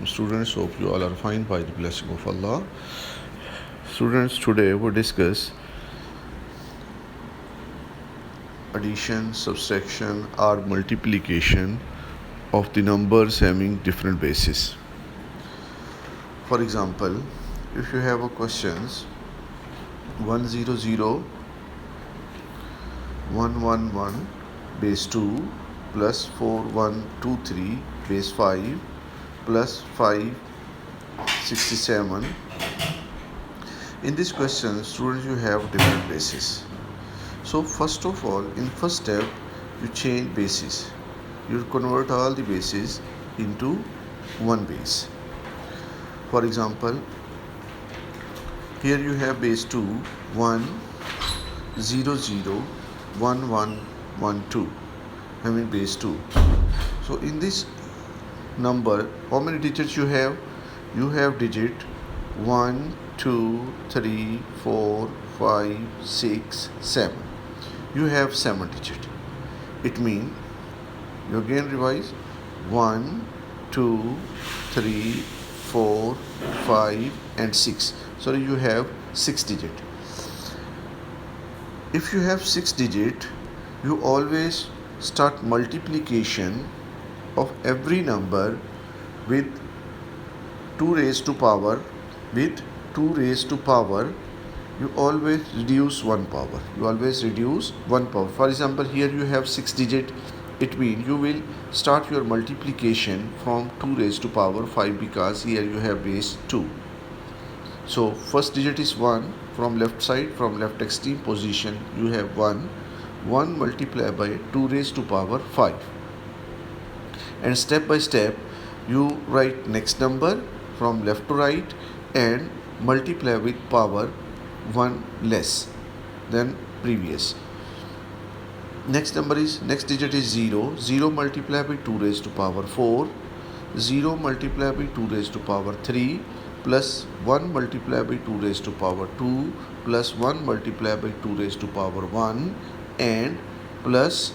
Students, hope you all are fine by the blessing of Allah. Students, today we discuss addition, subtraction or multiplication of the numbers having different bases. For example, if you have a questions 100 111 base 2 plus 4123 base 5 plus 567. In this question, students, you have different bases. So first of all, in first step, you change bases. You convert all the bases into one base. For example, here you have base 2 1 0 0 1 1 1 2 having base 2. So in this number, how many digits you have? You have digit 1 2 3 4 5 6 7. You have 7 digit. It means you again revise 1 2 3 4 5 and 6. So you have 6 digit. If you have 6 digit, you always start multiplication of every number with 2 raised to power. With 2 raised to power, you always reduce one power. You always reduce one power. For example, here you have 6 digit. It means you will start your multiplication from 2 raised to power 5 because here you have base 2. So first digit is 1. From left side, from left extreme position, you have 1. 1 multiplied by 2 raised to power 5. And step by step, you write next number from left to right and multiply with power 1 less than previous. Next digit is 0. 0 multiplied by 2 raised to power 4. 0 multiplied by 2 raised to power 3 plus 1 multiplied by 2 raised to power 2 plus 1 multiplied by 2 raised to power 1 and plus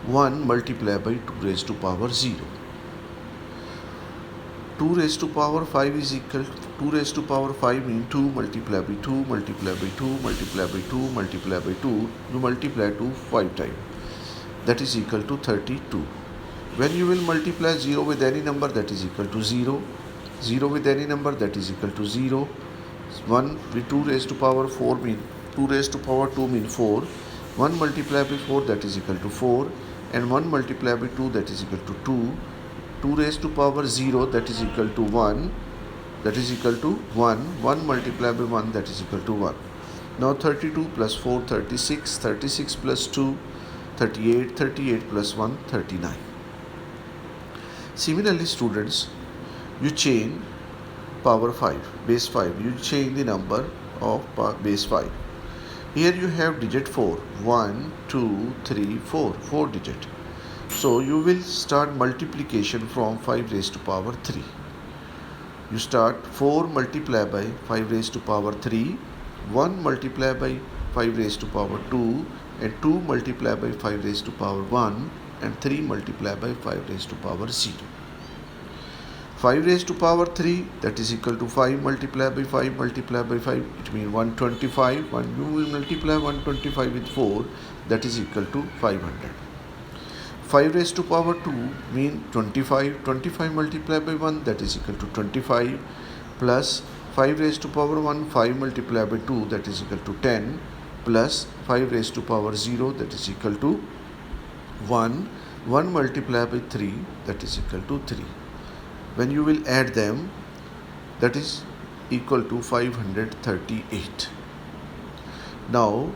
1 multiplied by 2 raised to power 0. 2 raised to power 5 is equal to 2 raised to power 5 means 2 multiplied by 2 multiplied by 2 multiplied by 2 multiplied by 2. You multiply 2 5 times. That is equal to 32. When you will multiply 0 with any number, that is equal to 0. 0 with any number, that is equal to 0. 1 with 2 raised to power 4 means 2 raised to power 2 means 4. 1 multiplied by 4, that is equal to 4. And 1 multiplied by 2, that is equal to 2. 2 raised to power 0, that is equal to 1. That is equal to 1. 1 multiplied by 1, that is equal to 1. Now 32 plus 4, 36. 36 plus 2, 38. 38 plus 1, 39. Similarly, students, you change power 5, base 5. You change the number of base 5. Here you have digit 4. 1, 2, 3, 4. 4 digit. So you will start multiplication from 5 raised to power 3. You start 4 multiplied by 5 raised to power 3, 1 multiplied by 5 raised to power 2, and 2 multiplied by 5 raised to power 1, and 3 multiplied by 5 raised to power 0. 5 raised to power 3, that is equal to 5 multiplied by 5 multiplied by 5. It means 125. When you will multiply 125 with 4, that is equal to 500. 5 raised to power 2 means 25. 25 multiplied by 1, that is equal to 25. Plus 5 raised to power 1, 5 multiplied by 2, that is equal to 10. Plus 5 raised to power 0, that is equal to 1. 1 multiplied by 3, that is equal to 3. When you will add them, that is equal to 538. Now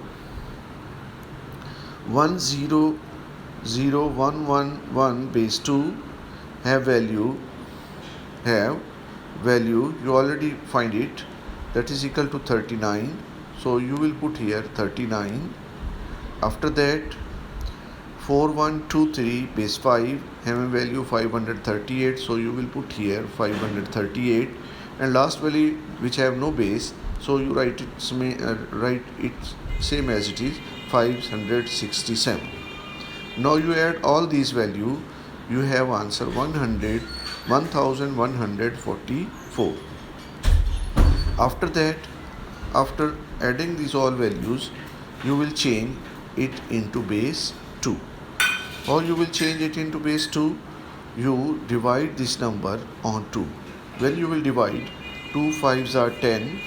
100,111 base 2 have value, you already find it, that is equal to 39. So you will put here 39. After that 4123 base 5 have a value 538. So you will put here 538. And last value which have no base, so you write it same as it is, 567. Now you add all these value you have answer 1144. After that, after adding these all values, you will change it into base 2. Or you will change it into base 2, you divide this number on 2. When you will divide, 2 5s are 10,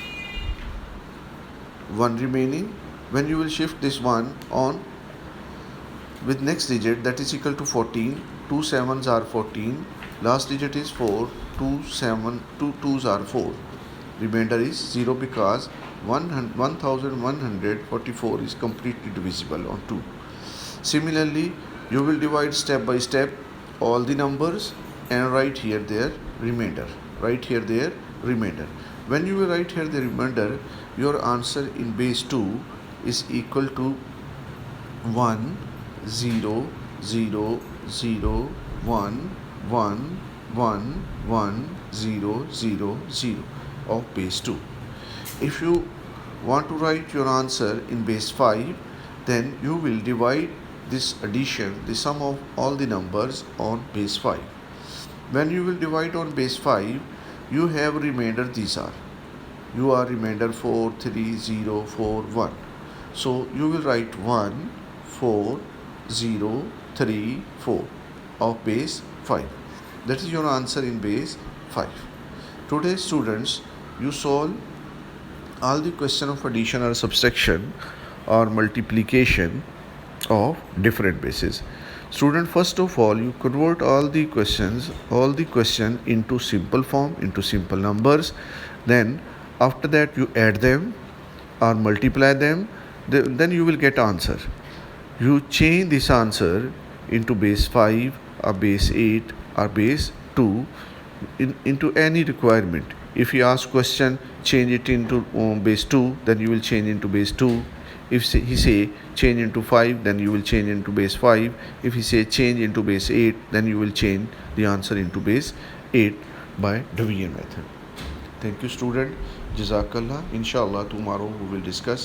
1 remaining. When you will shift this one on with next digit, that is equal to 14, 2 7s are 14, last digit is 4, 2 2s are 4. Remainder is 0 because 1144 is completely divisible on 2. Similarly, you will divide step by step all the numbers and write here their remainder. Write here their remainder. When you will write here the remainder, your answer in base 2 is equal to 1 0 0 0 1 1 1 1 0 0 0 of base 2. If you want to write your answer in base 5, then you will divide this addition, the sum of all the numbers, on base 5. When you will divide on base 5, you have remainder. These are you are remainder 4 3 0 4 1. So you will write 1 4 0 3 4 of base 5. That is your answer in base 5. Today, students, you solve all the question of addition or subtraction or multiplication of different bases. Student, first of all, you convert all the question into simple form, into simple numbers. Then after that you add them or multiply them, then you will get answer. You change this answer into base 5 or base 8 or base 2 into any requirement. If he asks question, change it into base 2, then you will change into base 2. If he say change into 5, then you will change into base 5. If he say change into base 8, then you will change the answer into base 8 by division method. Thank you, student. Jazakallah. Inshallah, tomorrow we will discuss